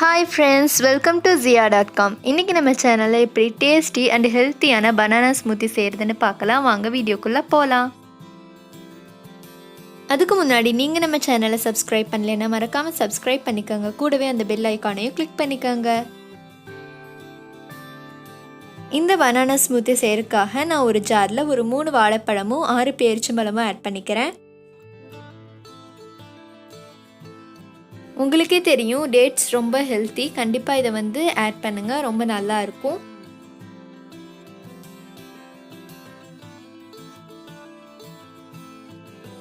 Hi friends, welcome to Zoya.com. இன்னைக்கு நம்ம சேனல்ல எப்படி டேஸ்டி அண்ட் ஹெல்த்தியான பனானா ஸ்மூத்தி செய்யறதுன்னு பார்க்கலாம். வாங்க வீடியோக்குள்ள போலாம். அதுக்கு முன்னாடி நீங்க நம்ம சேனலை சப்ஸ்கிரைப் பண்ணலைன்னா மறக்காம சப்ஸ்கிரைப் பண்ணிக்கோங்க. கூடவே அந்த பெல் ஐகானையும் கிளிக் பண்ணிக்கோங்க. இந்த பனானா ஸ்மூத்தி செய்யறதுக்காக நான் ஒரு ஜார்ல ஒரு 3 வாழைப்பழமும் 6 பேரிச்சம்பழமும் ஆட் பண்ணிக்கிறேன். உங்களுக்கே தெரியும் டேட்ஸ் ரொம்ப ஹெல்த்தி. கண்டிப்பாக இதை ஆட் பண்ணுங்கள், ரொம்ப நல்லா இருக்கும்.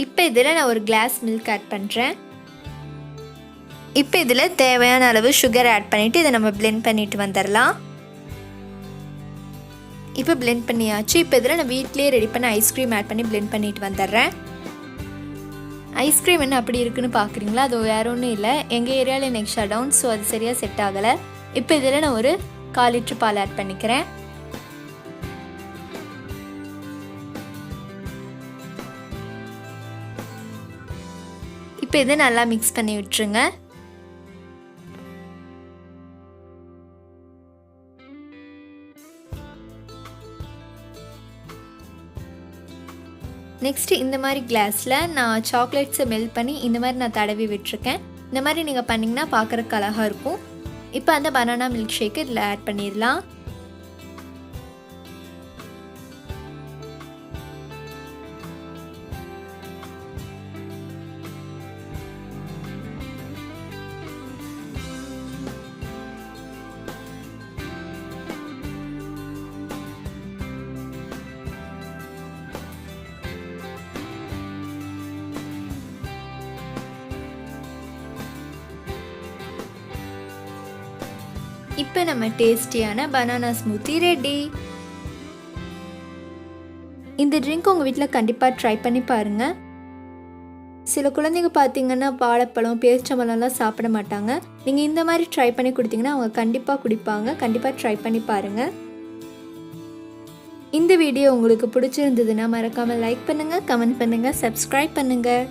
இப்போ இதில் நான் ஒரு கிளாஸ் மில்க் ஆட் பண்ணுறேன். இப்போ இதில் தேவையான அளவு சுகர் ஆட் பண்ணிவிட்டு இதை நம்ம பிளெண்ட் பண்ணிட்டு வந்துடலாம். இப்போ பிளெண்ட் பண்ணியாச்சு. இப்போ இதில் நான் வீட்டிலேயே ரெடி பண்ண ஐஸ்கிரீம் ஆட் பண்ணி பிளெண்ட் பண்ணிட்டு வந்துடுறேன். ஐஸ்கிரீம் என்ன அப்படி இருக்குன்னு பார்க்குறீங்களா? அது வேறு ஒன்றும் இல்லை, எங்கள் ஏரியாவில் எனக்கு ஷட் டவுன், ஸோ அது சரியாக செட் ஆகலை. இப்போ இதில் நான் ஒரு 1/4 லிட்டர் பால் ஆட் பண்ணிக்கிறேன். இப்போ இதை நல்லா மிக்ஸ் பண்ணி விட்டுருங்க. நெக்ஸ்ட்டு இந்த மாதிரி கிளாஸில் நான் சாக்லேட்ஸை மெல்ட் பண்ணி இந்த மாதிரி நான் தடவி விட்டுருக்கேன். இந்த மாதிரி நீங்கள் பண்ணிங்கன்னா பார்க்குறக்கு அழகாக இருக்கும். இப்போ அந்த பனானா மில்க் ஷேக்கு இதில் ஆட் பண்ணிடலாம். இப்போ நம்ம டேஸ்டியான பனானா ஸ்மூத்தி ரெடி. இந்த ட்ரிங்க் உங்கள் வீட்டில் கண்டிப்பாக ட்ரை பண்ணி பாருங்கள். சில குழந்தைங்க பார்த்தீங்கன்னா வாழைப்பழம் பேரிச்சம்பழம்லாம் சாப்பிட மாட்டாங்க. நீங்கள் இந்த மாதிரி ட்ரை பண்ணி கொடுத்தீங்கன்னா அவங்க கண்டிப்பாக குடிப்பாங்க. கண்டிப்பாக ட்ரை பண்ணி பாருங்கள். இந்த வீடியோ உங்களுக்கு பிடிச்சிருந்ததுன்னா மறக்காமல் லைக் பண்ணுங்கள், கமெண்ட் பண்ணுங்கள், சப்ஸ்கிரைப் பண்ணுங்கள்.